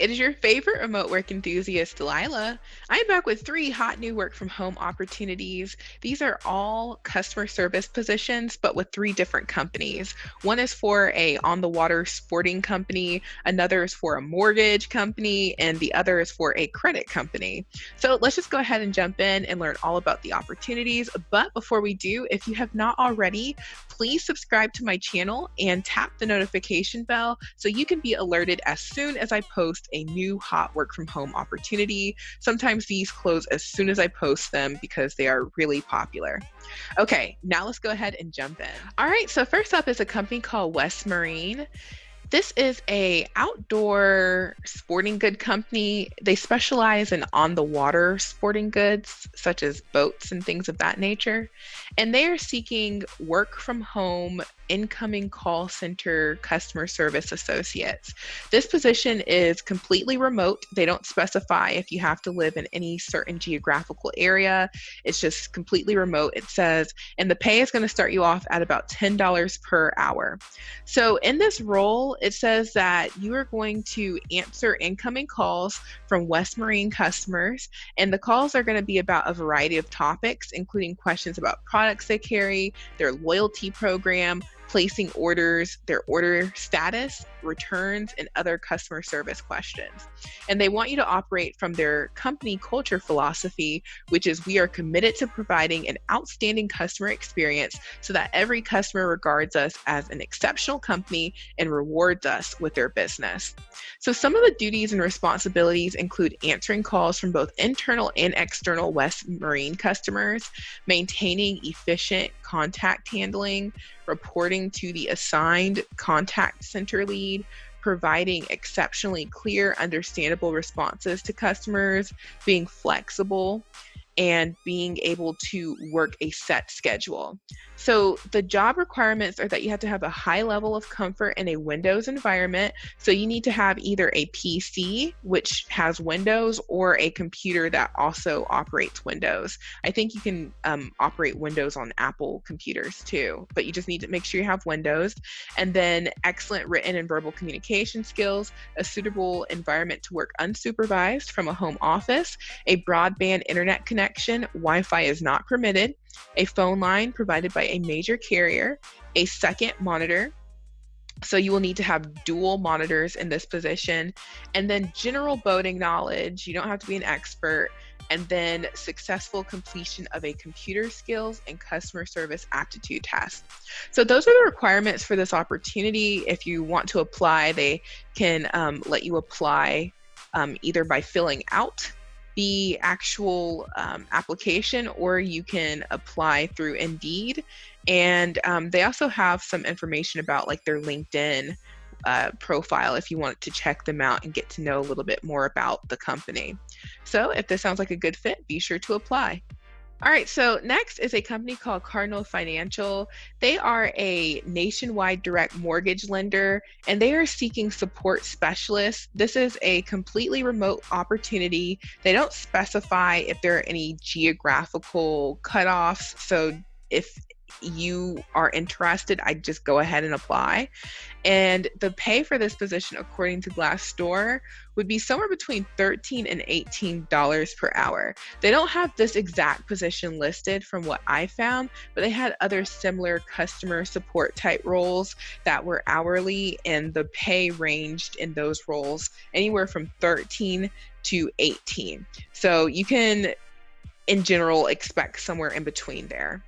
it is your favorite remote work enthusiast, Delilah. I'm back with 3 hot new work from home opportunities. These are all customer service positions, but with 3 different companies. One is for a on-the-water sporting company, another is for a mortgage company, and the other is for a credit company. So let's just go ahead and jump in and learn all about the opportunities. But before we do, if you have not already, please subscribe to my channel and tap the notification bell so you can be alerted as soon as I post a new hot work from home opportunity. Sometimes these close as soon as I post them because they are really popular. Okay, now let's go ahead and jump in. All right, so first up is a company called West Marine. This is a outdoor sporting good company. They specialize in on-the-water sporting goods, such as boats and things of that nature. And they are seeking work from home incoming call center customer service associates. This position is completely remote. They don't specify if you have to live in any certain geographical area. It's just completely remote, it says, and the pay is going to start you off at about $10 per hour. So in this role, it says that you are going to answer incoming calls from West Marine customers, and the calls are going to be about a variety of topics, including questions about products they carry, their loyalty program, placing orders, their order status, returns, and other customer service questions. And they want you to operate from their company culture philosophy, which is we are committed to providing an outstanding customer experience so that every customer regards us as an exceptional company and rewards us with their business. So some of the duties and responsibilities include answering calls from both internal and external West Marine customers, maintaining efficient contact handling, reporting to the assigned contact center lead, providing exceptionally clear, understandable responses to customers, being flexible, and being able to work a set schedule. So the job requirements are that you have to have a high level of comfort in a Windows environment. So you need to have either a PC, which has Windows, or a computer that also operates Windows. I think you can operate Windows on Apple computers too, but you just need to make sure you have Windows. And then excellent written and verbal communication skills, a suitable environment to work unsupervised from a home office, a broadband internet connection, Wi-Fi is not permitted, a phone line provided by a major carrier, a second monitor. So you will need to have dual monitors in this position, and then general boating knowledge. You don't have to be an expert. And then successful completion of a computer skills and customer service aptitude test. So those are the requirements for this opportunity. If you want to apply, they can let you apply either by filling out the actual application, or you can apply through Indeed. And they also have some information about like their LinkedIn profile if you want to check them out and get to know a little bit more about the company. So if this sounds like a good fit, be sure to apply. All right, so next is a company called Cardinal Financial. They are a nationwide direct mortgage lender, and they are seeking support specialists. This is a completely remote opportunity. They don't specify if there are any geographical cutoffs. So if you are interested, I'd just go ahead and apply. And the pay for this position, according to Glassdoor, would be somewhere between $13 and $18 per hour. They don't have this exact position listed from what I found, but they had other similar customer support type roles that were hourly, and the pay ranged in those roles anywhere from 13 to 18. So you can, in general, expect somewhere in between there.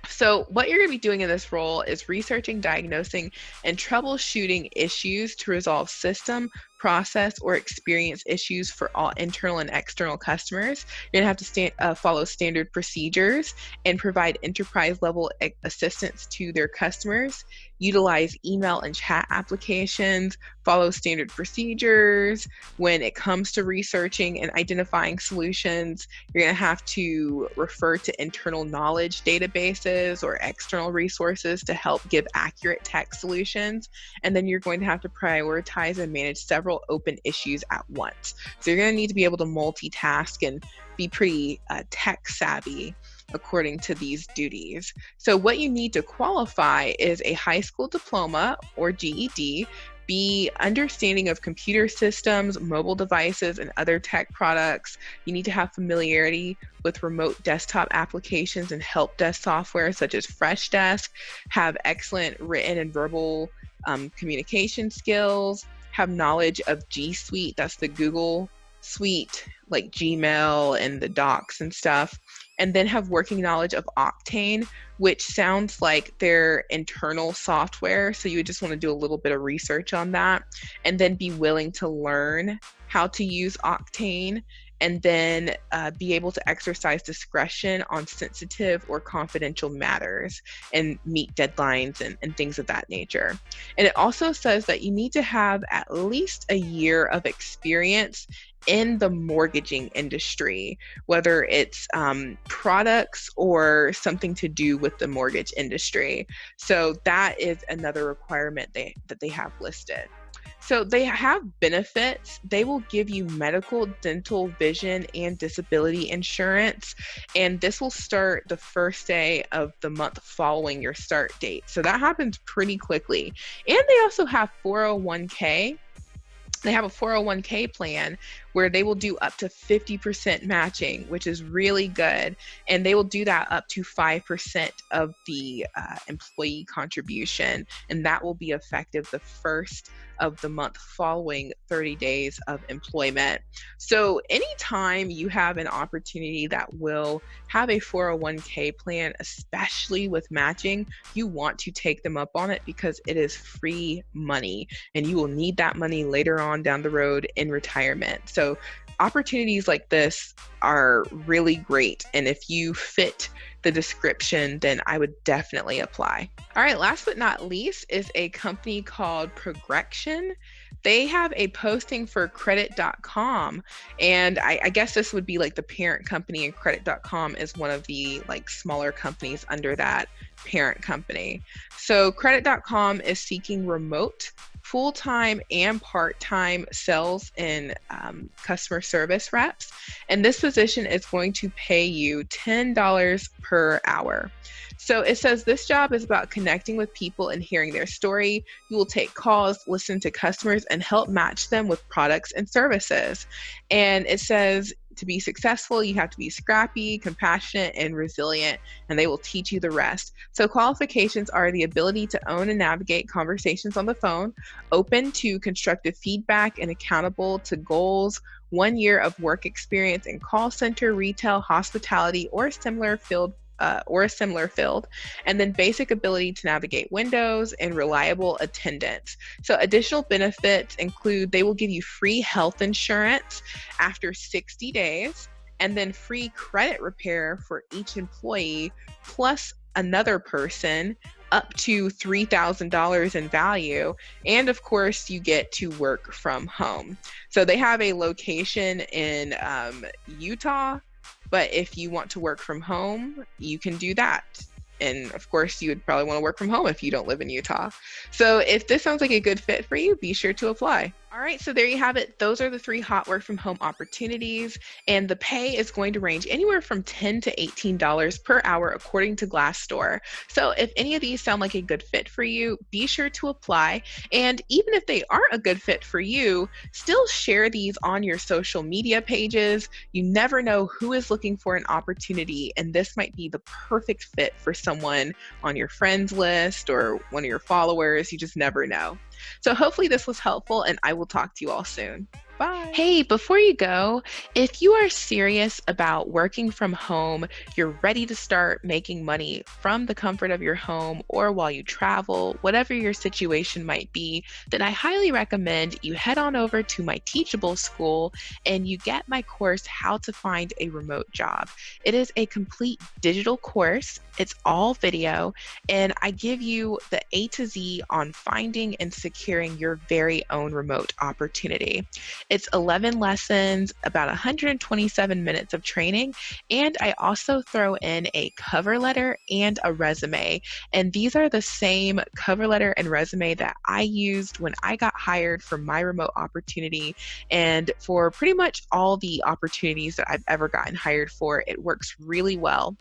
So what you're going to be doing in this role is researching, diagnosing, and troubleshooting issues to resolve system, process, or experience issues for all internal and external customers. You're going to have to follow standard procedures and provide enterprise-level assistance to their customers, utilize email and chat applications, follow standard procedures. When it comes to researching and identifying solutions, you're going to have to refer to internal knowledge databases or external resources to help give accurate tech solutions. And then you're going to have to prioritize and manage several open issues at once. So you're going to need to be able to multitask and be pretty tech savvy according to these duties. So what you need to qualify is a high school diploma or GED, Be understanding of computer systems, mobile devices, and other tech products. You need to have familiarity with remote desktop applications and help desk software such as Freshdesk. Have excellent written and verbal communication skills. Have knowledge of G Suite, that's the Google Suite, like Gmail and the Docs and stuff. And then have working knowledge of Octane, which sounds like their internal software. So you would just want to do a little bit of research on that, and then be willing to learn how to use Octane, and then be able to exercise discretion on sensitive or confidential matters and meet deadlines and things of that nature. And it also says that you need to have at least a year of experience in the mortgaging industry, whether it's products or something to do with the mortgage industry. So that is another requirement that they have listed. So they have benefits. They will give you medical, dental, vision, and disability insurance. And this will start the first day of the month following your start date. So that happens pretty quickly. And they also have 401k. They have a 401k plan where they will do up to 50% matching, which is really good. And they will do that up to 5% of the employee contribution. And that will be effective the first of the month following 30 days of employment. So anytime you have an opportunity that will have a 401k plan, especially with matching, you want to take them up on it because it is free money and you will need that money later on down the road in retirement. So opportunities like this are really great. And if you fit the description, then I would definitely apply. All right, last but not least is a company called Progrexion. They have a posting for credit.com. And I guess this would be like the parent company, and credit.com is one of the like smaller companies under that parent company. So credit.com is seeking remote, full-time and part-time sales and customer service reps. And this position is going to pay you $10 per hour. So it says this job is about connecting with people and hearing their story. You will take calls, listen to customers, and help match them with products and services. And it says to be successful, you have to be scrappy, compassionate, and resilient, and they will teach you the rest. So qualifications are the ability to own and navigate conversations on the phone, open to constructive feedback, and accountable to goals, 1 year of work experience in call center, retail, hospitality, or a similar field, and then basic ability to navigate windows and reliable attendance. So additional benefits include they will give you free health insurance after 60 days, and then free credit repair for each employee, plus another person up to $3,000 in value. And of course, you get to work from home. So they have a location in Utah, but if you want to work from home, you can do that. And of course, you would probably want to work from home if you don't live in Utah. So if this sounds like a good fit for you, be sure to apply. All right, so there you have it. Those are the 3 hot work from home opportunities, and the pay is going to range anywhere from $10 to $18 per hour according to Glassdoor. So if any of these sound like a good fit for you, be sure to apply. And even if they aren't a good fit for you, still share these on your social media pages. You never know who is looking for an opportunity, and this might be the perfect fit for someone on your friends list or one of your followers. You just never know. So hopefully this was helpful, and I will talk to you all soon. Bye. Hey, before you go, if you are serious about working from home, you're ready to start making money from the comfort of your home or while you travel, whatever your situation might be, then I highly recommend you head on over to my Teachable School and you get my course, How to Find a Remote Job. It is a complete digital course. It's all video, and I give you the A to Z on finding and securing your very own remote opportunity. It's 11 lessons, about 127 minutes of training, and I also throw in a cover letter and a resume. And these are the same cover letter and resume that I used when I got hired for my remote opportunity and for pretty much all the opportunities that I've ever gotten hired for. It works really well.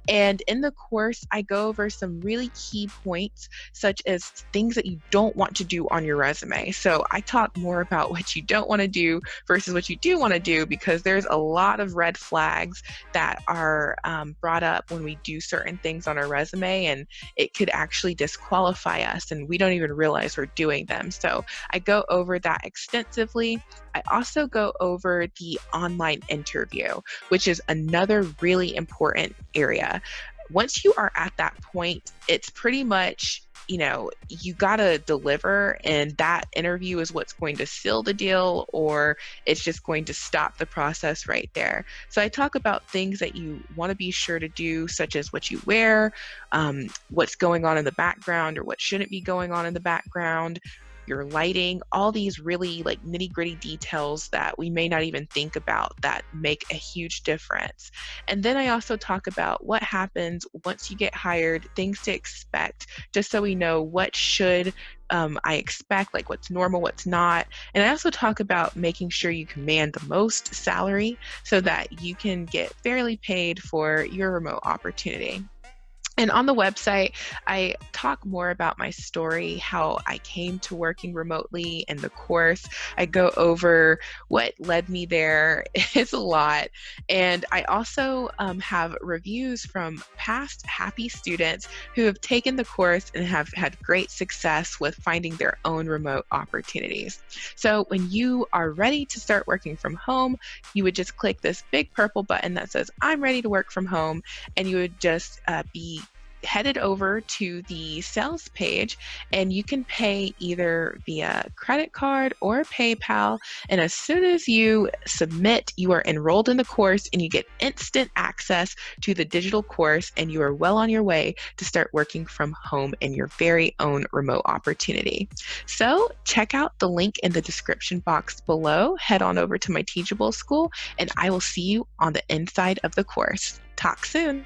And in the course, I go over some really key points, such as things that you don't want to do on your resume. So I talk more about what you don't want to do versus what you do want to do, because there's a lot of red flags that are brought up when we do certain things on our resume, and it could actually disqualify us, and we don't even realize we're doing them. So I go over that extensively. I also go over the online interview, which is another really important area. Once you are at that point, it's pretty much, you got to deliver, and that interview is what's going to seal the deal, or it's just going to stop the process right there. So I talk about things that you want to be sure to do, such as what you wear, what's going on in the background or what shouldn't be going on in the background, your lighting, all these really like nitty gritty details that we may not even think about that make a huge difference. And then I also talk about what happens once you get hired, things to expect, just so we know what should I expect, like what's normal, what's not. And I also talk about making sure you command the most salary so that you can get fairly paid for your remote opportunity. And on the website, I talk more about my story, how I came to working remotely in the course. I go over what led me there. It's a lot. And I also have reviews from past happy students who have taken the course and have had great success with finding their own remote opportunities. So when you are ready to start working from home, you would just click this big purple button that says, I'm ready to work from home. And you would just be headed over to the sales page, and you can pay either via credit card or PayPal. And as soon as you submit, you are enrolled in the course and you get instant access to the digital course, and you are well on your way to start working from home in your very own remote opportunity. So check out the link in the description box below. Head on over to my Teachable School, and I will see you on the inside of the course. Talk soon.